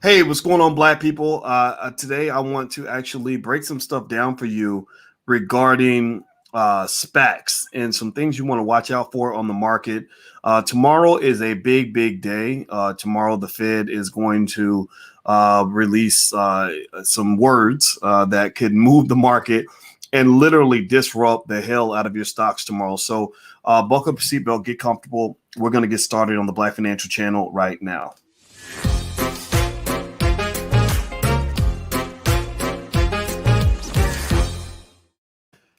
Hey, what's going on, Black people? Today, I want to actually break some stuff down for you regarding SPACs and some things you want to watch out for on the market. Tomorrow is a big, big day. Tomorrow, the Fed is going to release some words that could move the market and literally disrupt the hell out of your stocks tomorrow. So, buckle up your seatbelt, get comfortable. We're going to get started on the Black Financial Channel right now.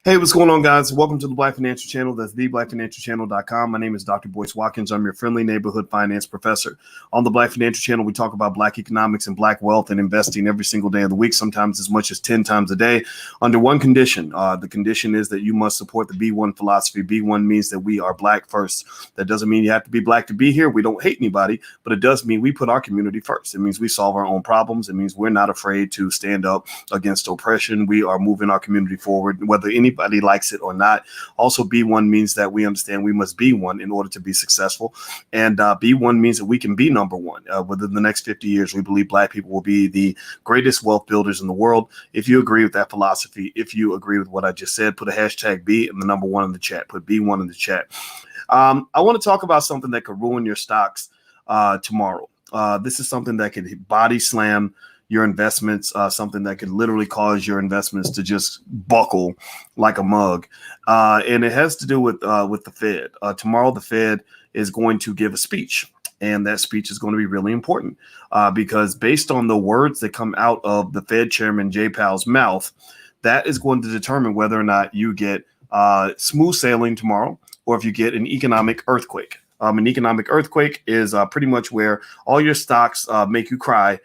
Hey, what's going on, guys? Welcome to the Black Financial Channel. That's theblackfinancialchannel.com. My name is Dr. Boyce Watkins. I'm your friendly neighborhood finance professor. On the Black Financial Channel, we talk about Black economics and Black wealth and investing every single day of the week, sometimes as much as 10 times a day, under one condition. The condition is that you must support the B1 philosophy. B1 means that we are Black first. That doesn't mean you have to be Black to be here. We don't hate anybody, but it does mean we put our community first. It means we solve our own problems. It means we're not afraid to stand up against oppression. We are moving our community forward, whether anybody likes it or not. Also, B1 means that we understand we must be one in order to be successful. And B1 means that we can be number one. Within the next 50 years, we believe Black people will be the greatest wealth builders in the world. If you agree with that philosophy, if you agree with what I just said, put a hashtag B and the number one in the chat. Put B1 in the chat. I want to talk about something that could ruin your stocks tomorrow. This is something that could body slam your investments, something that could literally cause your investments to just buckle like a mug. And it has to do with the Fed. Tomorrow, the Fed is going to give a speech. And that speech is going to be really important because based on the words that come out of the Fed chairman, Jay Powell's mouth, that is going to determine whether or not you get smooth sailing tomorrow or if you get an economic earthquake. An economic earthquake is pretty much where all your stocks make you cry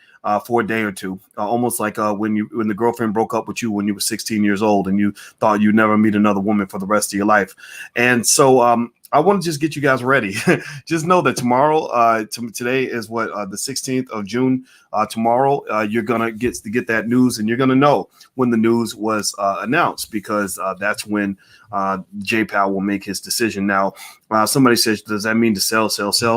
for a day or two, almost like when the girlfriend broke up with you when you were 16 years old and you thought you'd never meet another woman for the rest of your life. And so I want to just get you guys ready. Just know that tomorrow, today is the 16th of June. Tomorrow, you're gonna get that news, and you're gonna know when the news was announced because that's when Jay Powell will make his decision. Now, somebody says, does that mean to sell?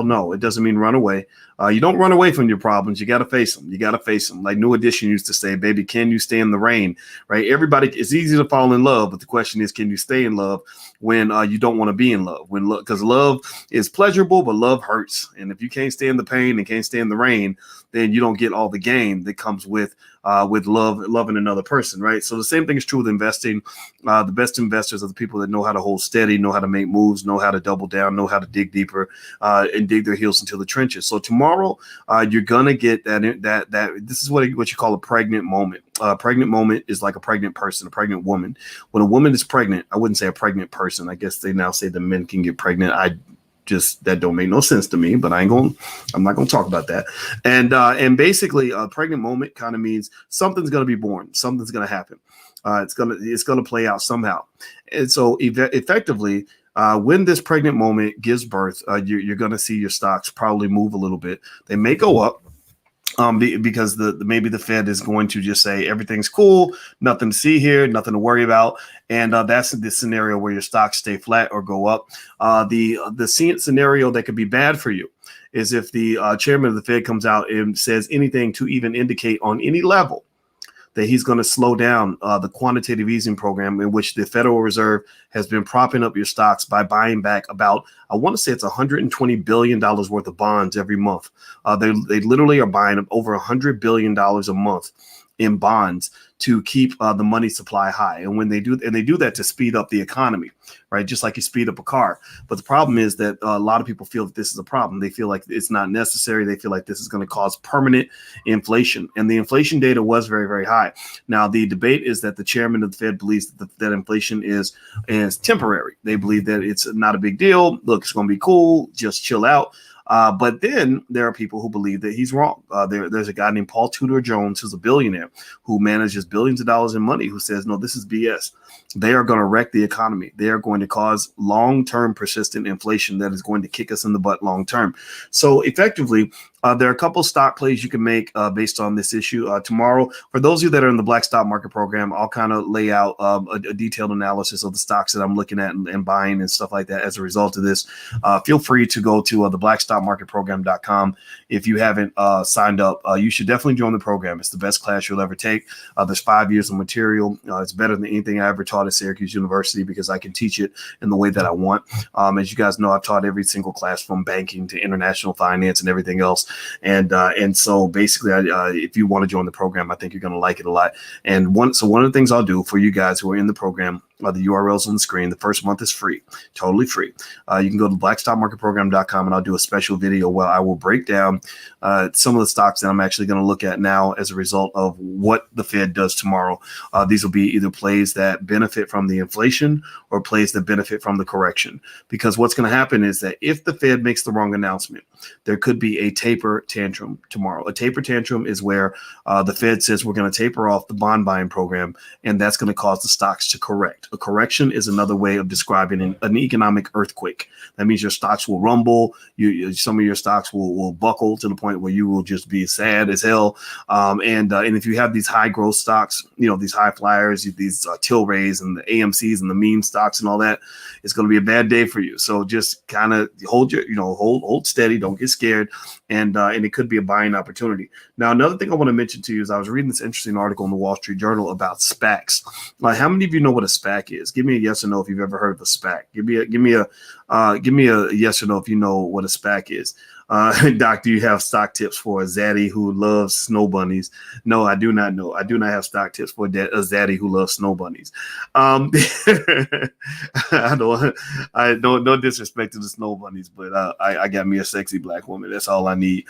No, it doesn't mean run away. You don't run away from your problems. You got to face them. Like New Edition used to say, baby, can you stay in the rain? Right? Everybody, it's easy to fall in love, but the question is, can you stay in love when you don't want to be in love? Because love is pleasurable, but love hurts. And if you can't stay in the pain and can't stay in the rain, then you don't get all the gain that comes with loving another person, right? So the same thing is true with investing. The best investors are the people that know how to hold steady, know how to make moves, know how to double down, know how to dig deeper, and dig their heels into the trenches. So tomorrow, you're gonna get that. This is what you call a pregnant moment. A pregnant moment is like a pregnant person, a pregnant woman. When a woman is pregnant, I wouldn't say a pregnant person. I guess they now say that men can get pregnant. That don't make no sense to me, but I'm not gonna talk about that. And basically, a pregnant moment kind of means something's gonna be born, something's gonna happen. It's gonna play out somehow. And so effectively, when this pregnant moment gives birth, you're gonna see your stocks probably move a little bit. They may go up. Because maybe the Fed is going to just say everything's cool, nothing to see here, nothing to worry about, and that's the scenario where your stocks stay flat or go up. The scenario that could be bad for you is if the chairman of the Fed comes out and says anything to even indicate on any level that he's going to slow down the quantitative easing program in which the Federal Reserve has been propping up your stocks by buying back about, I want to say it's $120 billion worth of bonds every month. They literally are buying over $100 billion a month in bonds to keep the money supply high. And when they do that to speed up the economy, right? Just like you speed up a car. But the problem is that a lot of people feel that this is a problem. They feel like it's not necessary. They feel like this is going to cause permanent inflation. And the inflation data was very, very high. Now, the debate is that the chairman of the Fed believes that inflation is temporary. They believe that it's not a big deal. Look, it's going to be cool. Just chill out. But then there are people who believe that he's wrong. There's a guy named Paul Tudor Jones, who's a billionaire who manages billions of dollars in money, who says, no, this is BS. They are going to wreck the economy. They are going to cause long-term persistent inflation that is going to kick us in the butt long-term. So effectively, There are a couple stock plays you can make based on this issue. Tomorrow, for those of you that are in the Black Stock Market program, I'll kind of lay out a detailed analysis of the stocks that I'm looking at and buying and stuff like that as a result of this. Feel free to go to the blackstockmarketprogram.com. If you haven't signed up, you should definitely join the program. It's the best class you'll ever take. There's 5 years of material. It's better than anything I ever taught at Syracuse University because I can teach it in the way that I want. As you guys know, I've taught every single class from banking to international finance and everything else. And so basically, if you want to join the program, I think you're going to like it a lot. And one of the things I'll do for you guys who are in the program, the URLs on the screen. The first month is free, totally free. You can go to blackstockmarketprogram.com and I'll do a special video where I will break down some of the stocks that I'm actually going to look at now as a result of what the Fed does tomorrow. These will be either plays that benefit from the inflation or plays that benefit from the correction. Because what's going to happen is that if the Fed makes the wrong announcement, there could be a taper tantrum tomorrow. A taper tantrum is where the Fed says we're going to taper off the bond buying program, and that's going to cause the stocks to correct. A correction is another way of describing an economic earthquake. That means your stocks will rumble. Some of your stocks will buckle to the point where you will just be sad as hell. And if you have these high growth stocks, these high flyers, these Tilrays and the AMCs and the meme stocks and all that, it's going to be a bad day for you. So just kind of hold steady. Don't get scared. And it could be a buying opportunity. Now, another thing I want to mention to you is I was reading this interesting article in the Wall Street Journal about SPACs. How many of you know what a SPAC is? Give me a yes or no if you've ever heard of a SPAC. Give me a yes or no if you know what a SPAC is. Doc, do you have stock tips for a zaddy who loves snow bunnies? No, I do not know. I do not have stock tips for a zaddy who loves snow bunnies. No disrespect to the snow bunnies, but I got me a sexy black woman. That's all I need.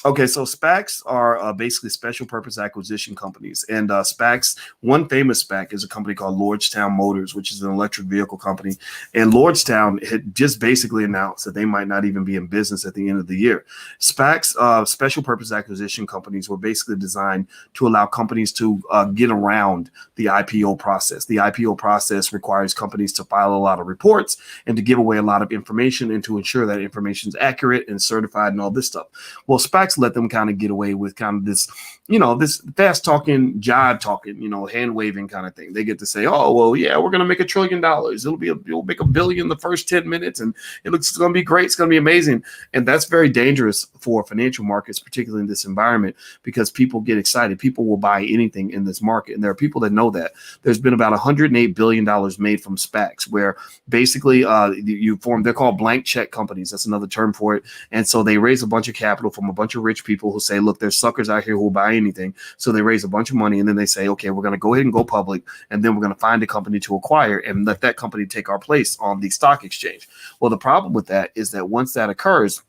Okay, so SPACs are basically special purpose acquisition companies. And SPACs, one famous SPAC is a company called Lordstown Motors, which is an electric vehicle company. And Lordstown had just basically announced that they might not even be in business at the end of the year. SPACs, special purpose acquisition companies, were basically designed to allow companies to get around the IPO process. The IPO process requires companies to file a lot of reports and to give away a lot of information and to ensure that information is accurate and certified and all this stuff. Well, SPACs let them kind of get away with kind of this, this fast talking, jive talking, hand waving kind of thing. They get to say, oh, well, yeah, we're going to make $1 trillion. It'll make $1 billion in the first 10 minutes. And it's going to be great. It's going to be amazing. And that's very dangerous for financial markets, particularly in this environment, because people get excited. People will buy anything in this market. And there are people that know that. There's been about $108 billion made from SPACs, where basically they're called blank check companies. That's another term for it. And so they raise a bunch of capital from a bunch of rich people who say, look, there's suckers out here who will buy anything. So they raise a bunch of money and then they say, okay, we're going to go ahead and go public. And then we're going to find a company to acquire and let that company take our place on the stock exchange. Well, the problem with that is that once that occurs,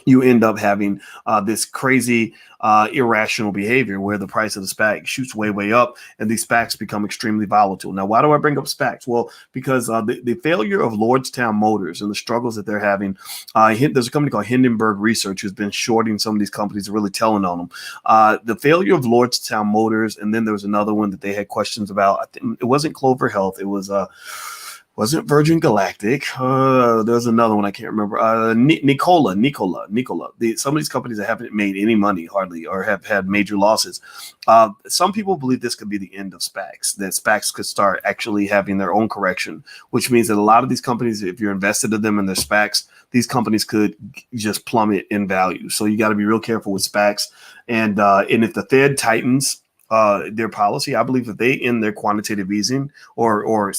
you end up having this crazy, irrational behavior where the price of the SPAC shoots way, way up and these SPACs become extremely volatile. Now, why do I bring up SPACs? Well, because the failure of Lordstown Motors and the struggles that they're having, there's a company called Hindenburg Research who's been shorting some of these companies and really telling on them. The failure of Lordstown Motors, and then there was another one that they had questions about. I think it wasn't Clover Health. It was wasn't Virgin Galactic. There's another one I can't remember. Nikola. Some of these companies that haven't made any money hardly or have had major losses. Some people believe this could be the end of SPACs, that SPACs could start actually having their own correction, which means that a lot of these companies, if you're invested in them in their SPACs, these companies could just plummet in value. So you got to be real careful with SPACs. And if the Fed tightens their policy, I believe that they end their quantitative easing or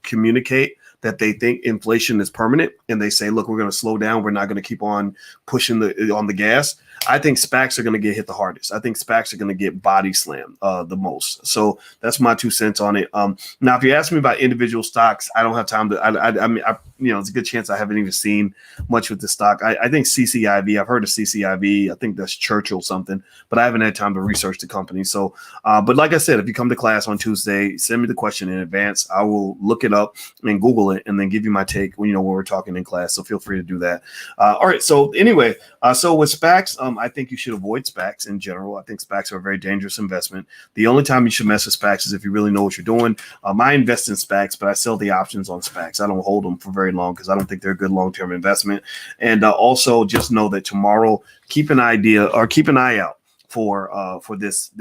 communicate that they think inflation is permanent and they say, look, we're going to slow down. We're not going to keep on pushing on the gas. I think SPACs are going to get hit the hardest. I think SPACs are going to get body slammed the most. So that's my 2 cents on it. Now, if you ask me about individual stocks, I don't have time to. I mean, it's a good chance I haven't even seen much with the stock. I think CCIV. I've heard of CCIV. I think that's Churchill something, but I haven't had time to research the company. So, but like I said, if you come to class on Tuesday, send me the question in advance. I will look it up and Google it and then give you my take when we're talking in class. So feel free to do that. All right. So anyway, so with SPACs, I think you should avoid SPACs in general. I think SPACs are a very dangerous investment. The only time you should mess with SPACs is if you really know what you're doing. I invest in SPACs, but I sell the options on SPACs. I don't hold them for very long because I don't think they're a good long-term investment. And also just know that tomorrow, keep an eye out for this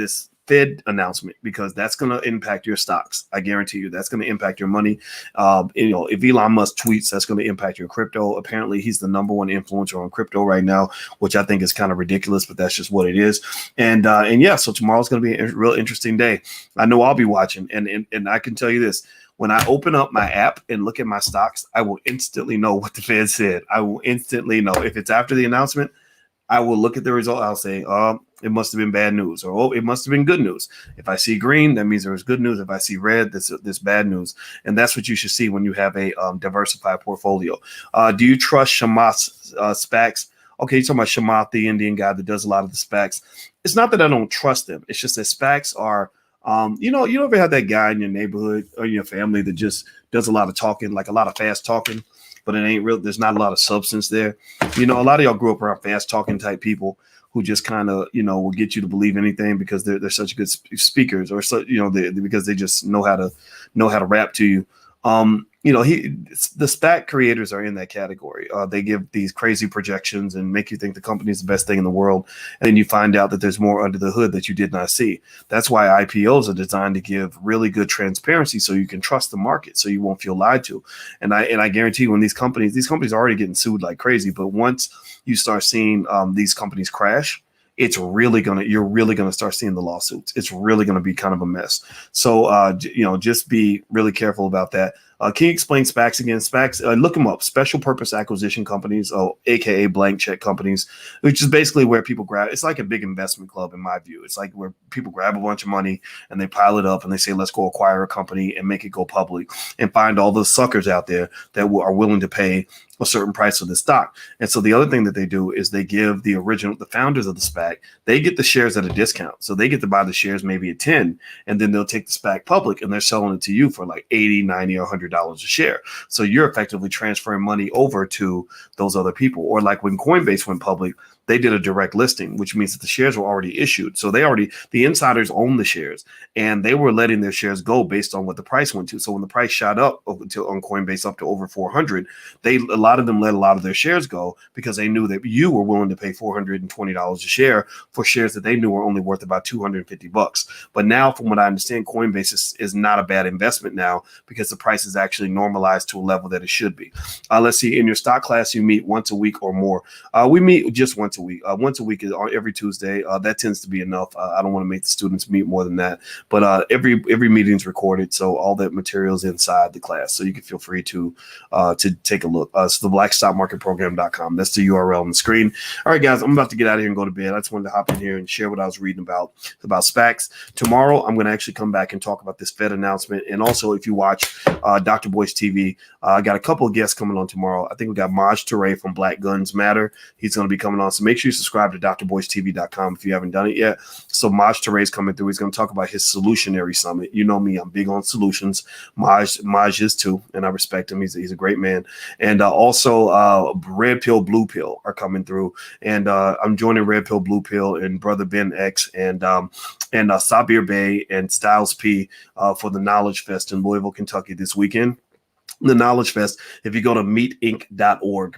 Fed announcement, because that's going to impact your stocks. I guarantee you that's going to impact your money. If Elon Musk tweets, that's going to impact your crypto. Apparently, he's the number one influencer on crypto right now, which I think is kind of ridiculous, but that's just what it is. And yeah, so tomorrow's going to be a real interesting day. I know I'll be watching, and I can tell you this. When I open up my app and look at my stocks, I will instantly know what the Fed said. I will instantly know. If it's after the announcement, I will look at the result. I'll say, it must have been bad news, or it must have been good news. If I see green, that means there was good news. If I see red, that's bad news. And that's what you should see when you have a diversified portfolio. Do you trust Chamath's SPACs? Okay, you're talking about Chamath, the Indian guy that does a lot of the SPACs. It's not that I don't trust them. It's just that SPACs are, you ever have that guy in your neighborhood or your family that just does a lot of talking, like a lot of fast talking, but it ain't real. There's not a lot of substance there. A lot of y'all grew up around fast talking type people who just kind of, will get you to believe anything because they're such good speakers, or so, because they just know how to rap to you. The SPAC creators are in that category. They give these crazy projections and make you think the company is the best thing in the world. And then you find out that there's more under the hood that you did not see. That's why IPOs are designed to give really good transparency so you can trust the market, so you won't feel lied to. And I guarantee you, when these companies are already getting sued like crazy, but once you start seeing these companies crash, you're really gonna start seeing the lawsuits. It's really gonna be kind of a mess. So just be really careful about that. Can you explain SPACs again? SPACs, look them up. Special purpose acquisition companies, aka blank check companies, which is basically where people grab. It's like a big investment club, in my view. It's like where people grab a bunch of money and they pile it up and they say, let's go acquire a company and make it go public, and find all those suckers out there that are willing to pay a certain price for the stock. And so the other thing that they do is they give the founders of the SPAC, they get the shares at a discount. So they get to buy the shares maybe at 10, and then they'll take the SPAC public and they're selling it to you for like 80, 90, or $100 a share. So you're effectively transferring money over to those other people. Or like when Coinbase went public, they did a direct listing, which means that the shares were already issued. So the insiders own the shares, and they were letting their shares go based on what the price went to. So when the price shot up on Coinbase up to over 400, a lot of them let a lot of their shares go because they knew that you were willing to pay $420 a share for shares that they knew were only worth about $250. But now, from what I understand, Coinbase is not a bad investment now because the price is actually normalized to a level that it should be. Let's see, in your stock class, you meet once a week or more. We meet just once a week. Once a week is every Tuesday. That tends to be enough. I don't want to make the students meet more than that. But every meeting is recorded, so all that material is inside the class. So you can feel free to take a look. So the blackstockmarketprogram.com. That's the URL on the screen. All right, guys, I'm about to get out of here and go to bed. I just wanted to hop in here and share what I was reading about SPACs. Tomorrow, I'm going to actually come back and talk about this Fed announcement. And also, if you watch Dr. Boyce TV, I got a couple of guests coming on tomorrow. I think we got Maj Toure from Black Guns Matter. He's going to be coming on. So make sure you subscribe to drboycetv.com if you haven't done it yet. So Maj Toure is coming through. He's going to talk about his Solutionary Summit. You know me, I'm big on solutions. Maj is too, and I respect him. He's a great man. And also Red Pill, Blue Pill are coming through. And I'm joining Red Pill, Blue Pill and Brother Ben X and Sabir Bey and Styles P for the Knowledge Fest in Louisville, Kentucky this weekend. The Knowledge Fest, if you go to meetinc.org,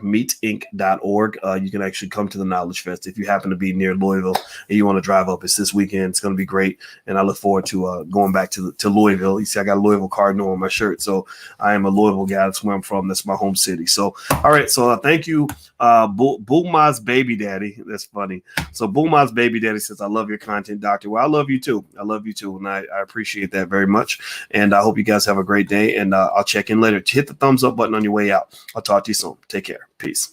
you can actually come to the Knowledge Fest if you happen to be near Louisville and you want to drive up. It's this weekend. It's going to be great, and I look forward to going back to Louisville. You see, I got a Louisville Cardinal on my shirt, so I am a Louisville guy. That's where I'm from. That's my home city. So, all right, so thank you, Bulma's baby daddy. That's funny. So Bulma's baby daddy says, I love your content, Doctor. Well, I love you too. And I appreciate that very much, and I hope you guys have a great day, and I'll check in later. Hit the thumbs up button on your way out. I'll talk to you soon. Take care. Peace.